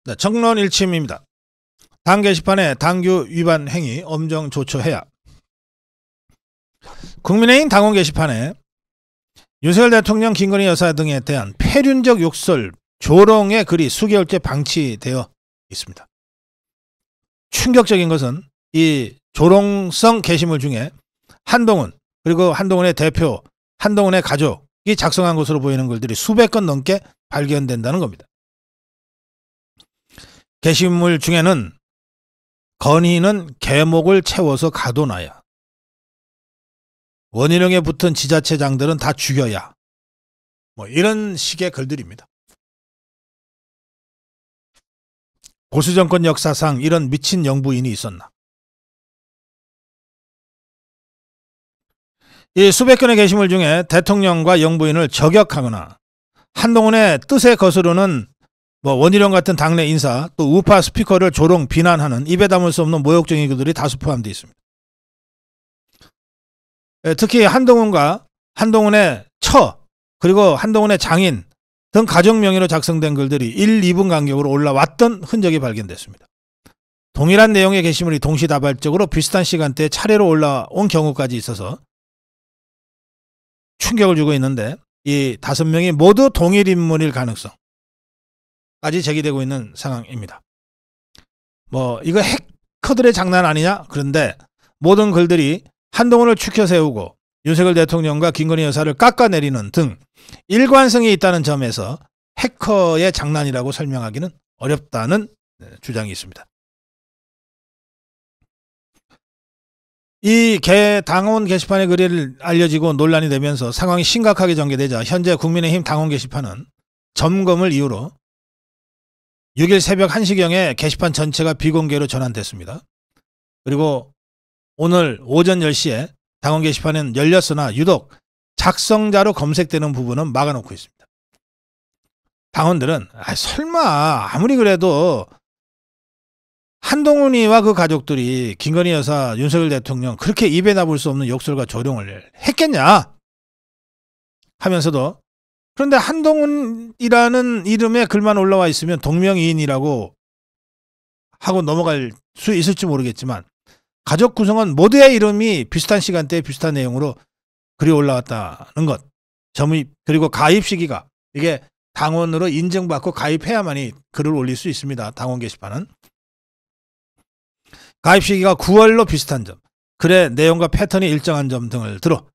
네, 정론일침입니다. 당 게시판에 당규 위반 행위 엄정 조처해야. 국민의힘 당원 게시판에 윤석열 대통령, 김건희 여사 등에 대한 폐륜적 욕설, 조롱의 글이 수개월째 방치되어 있습니다. 충격적인 것은 이 조롱성 게시물 중에 한동훈, 그리고 한동훈의 대표, 한동훈의 가족이 작성한 것으로 보이는 글들이 수백 건 넘게 발견된다는 겁니다. 게시물 중에는 건희는 계목을 채워서 가둬놔야, 원희룡에 붙은 지자체장들은 다 죽여야, 뭐 이런 식의 글들입니다. 보수정권 역사상 이런 미친 영부인이 있었나. 이 수백 건의 게시물 중에 대통령과 영부인을 저격하거나 한동훈의 뜻에 거스르는 원희룡 같은 당내 인사, 또 우파 스피커를 조롱 비난하는 입에 담을 수 없는 모욕적인 글들이 다수 포함되어 있습니다. 특히 한동훈과 한동훈의 처, 그리고 한동훈의 장인 등 가족 명의로 작성된 글들이 1, 2분 간격으로 올라왔던 흔적이 발견됐습니다. 동일한 내용의 게시물이 동시다발적으로 비슷한 시간대에 차례로 올라온 경우까지 있어서 충격을 주고 있는데, 이 5명이 모두 동일 인물일 가능성까지 제기되고 있는 상황입니다. 이거 해커들의 장난 아니냐? 그런데 모든 글들이 한동훈을 추켜 세우고 윤석열 대통령과 김건희 여사를 깎아내리는 등 일관성이 있다는 점에서 해커의 장난이라고 설명하기는 어렵다는 주장이 있습니다. 이 당원 게시판의 글이 알려지고 논란이 되면서 상황이 심각하게 전개되자 현재 국민의힘 당원 게시판은 점검을 이유로 6일 새벽 1시경에 게시판 전체가 비공개로 전환됐습니다. 그리고 오늘 오전 10시에 당원 게시판은 열렸으나 유독 작성자로 검색되는 부분은 막아놓고 있습니다. 당원들은 설마 아무리 그래도 한동훈이와 그 가족들이 김건희 여사, 윤석열 대통령 그렇게 입에 담을 수 없는 욕설과 조롱을 했겠냐 하면서도, 그런데 한동훈이라는 이름의 글만 올라와 있으면 동명이인이라고 하고 넘어갈 수 있을지 모르겠지만, 가족 구성원 모두의 이름이 비슷한 시간대에 비슷한 내용으로 글이 올라왔다는 것, 그리고 가입 시기가, 이게 당원으로 인증받고 가입해야만이 글을 올릴 수 있습니다. 당원 게시판은. 가입 시기가 9월로 비슷한 점, 글의 내용과 패턴이 일정한 점 등을 들어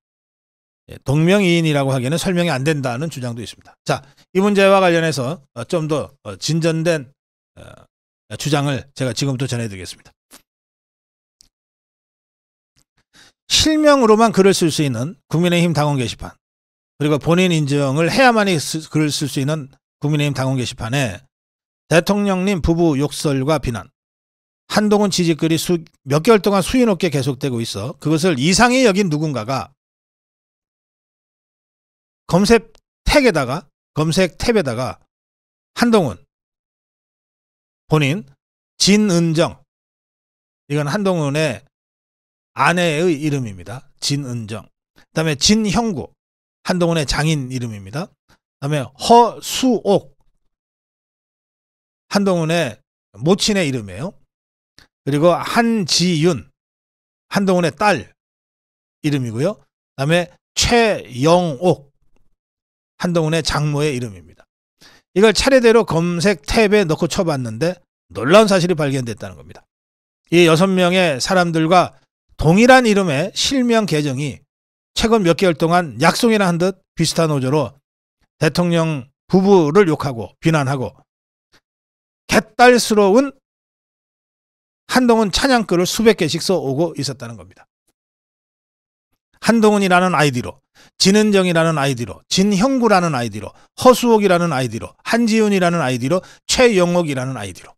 동명이인이라고 하기에는 설명이 안 된다는 주장도 있습니다. 자, 이 문제와 관련해서 좀 더 진전된 주장을 제가 지금부터 전해드리겠습니다. 실명으로만 글을 쓸 수 있는 국민의힘 당원 게시판, 그리고 본인 인증을 해야만이 글을 쓸 수 있는 국민의힘 당원 게시판에 대통령님 부부 욕설과 비난, 한동훈 지지글이 몇 개월 동안 수위 높게 계속되고 있어 그것을 이상히 여긴 누군가가 검색 탭에다가 한동훈, 본인, 진은정, 이건 한동훈의 아내의 이름입니다. 진은정. 그 다음에 진형구, 한동훈의 장인 이름입니다. 그 다음에 허수옥, 한동훈의 모친의 이름이에요. 그리고 한지윤, 한동훈의 딸 이름이고요. 그 다음에 최영옥, 한동훈의 장모의 이름입니다. 이걸 차례대로 검색 탭에 넣고 쳐봤는데 놀라운 사실이 발견됐다는 겁니다. 이 6명의 사람들과 동일한 이름의 실명 계정이 최근 몇 개월 동안 약속이나 한 듯 비슷한 어조로 대통령 부부를 욕하고 비난하고 개딸스러운 한동훈 찬양글을 수백 개씩 써오고 있었다는 겁니다. 한동훈이라는 아이디로, 진은정이라는 아이디로, 진형구라는 아이디로, 허수옥이라는 아이디로, 한지윤이라는 아이디로, 최영옥이라는 아이디로.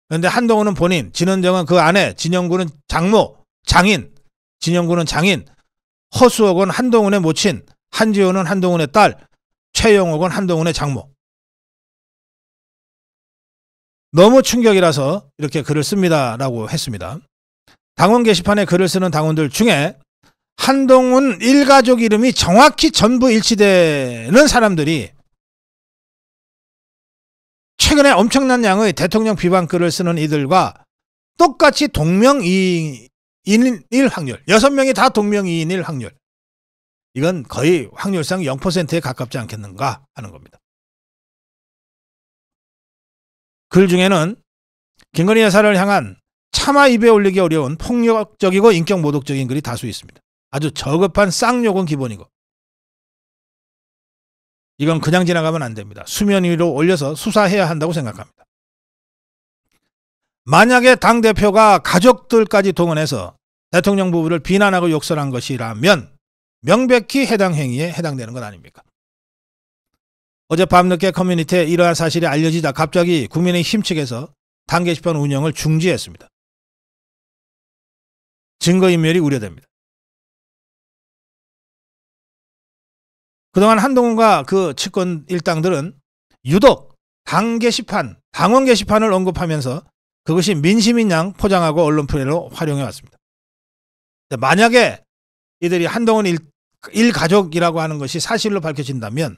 그런데 한동훈은 본인, 진은정은 그 아내, 진형구는 장모, 장인, 진형구는 장인, 허수옥은 한동훈의 모친, 한지윤은 한동훈의 딸, 최영옥은 한동훈의 장모. 너무 충격이라서 이렇게 글을 씁니다라고 했습니다. 당원 게시판에 글을 쓰는 당원들 중에 한동훈 일가족 이름이 정확히 전부 일치되는 사람들이 최근에 엄청난 양의 대통령 비방글을 쓰는 이들과 똑같이 동명이인일 확률, 6명이 다 동명이인일 확률, 이건 거의 확률상 0%에 가깝지 않겠는가 하는 겁니다. 글 중에는 김건희 여사를 향한 차마 입에 올리기 어려운 폭력적이고 인격 모독적인 글이 다수 있습니다. 아주 저급한 쌍욕은 기본이고, 이건 그냥 지나가면 안 됩니다. 수면 위로 올려서 수사해야 한다고 생각합니다. 만약에 당대표가 가족들까지 동원해서 대통령 부부를 비난하고 욕설한 것이라면 명백히 해당 행위에 해당되는 것 아닙니까? 어제 밤늦게 커뮤니티에 이러한 사실이 알려지자 갑자기 국민의힘 측에서 당 게시판 운영을 중지했습니다. 증거인멸이 우려됩니다. 그동안 한동훈과 그 측근 일당들은 유독 당 게시판, 당원 게시판을 언급하면서 그것이 민심인 양 포장하고 언론 플레이로 활용해 왔습니다. 만약에 이들이 한동훈 일가족이라고 하는 것이 사실로 밝혀진다면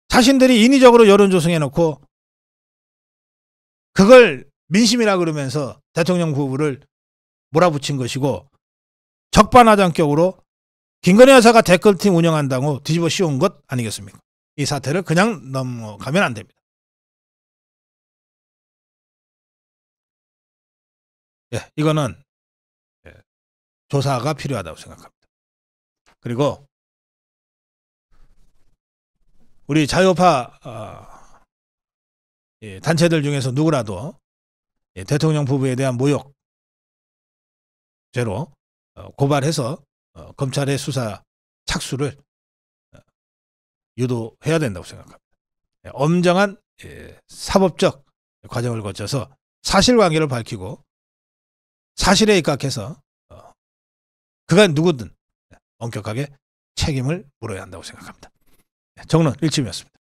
자신들이 인위적으로 여론 조성해 놓고 그걸 민심이라 그러면서 대통령 부부를 몰아붙인 것이고, 적반하장격으로 김건희 여사가 댓글팀 운영한다고 뒤집어 씌운 것 아니겠습니까? 이 사태를 그냥 넘어가면 안 됩니다. 이거는 조사가 필요하다고 생각합니다. 그리고 우리 자유파 단체들 중에서 누구라도 대통령 부부에 대한 모욕 죄로 고발해서 검찰의 수사 착수를 유도해야 된다고 생각합니다. 엄정한 사법적 과정을 거쳐서 사실관계를 밝히고 사실에 입각해서 그가 누구든 엄격하게 책임을 물어야 한다고 생각합니다. 정론 일침이었습니다.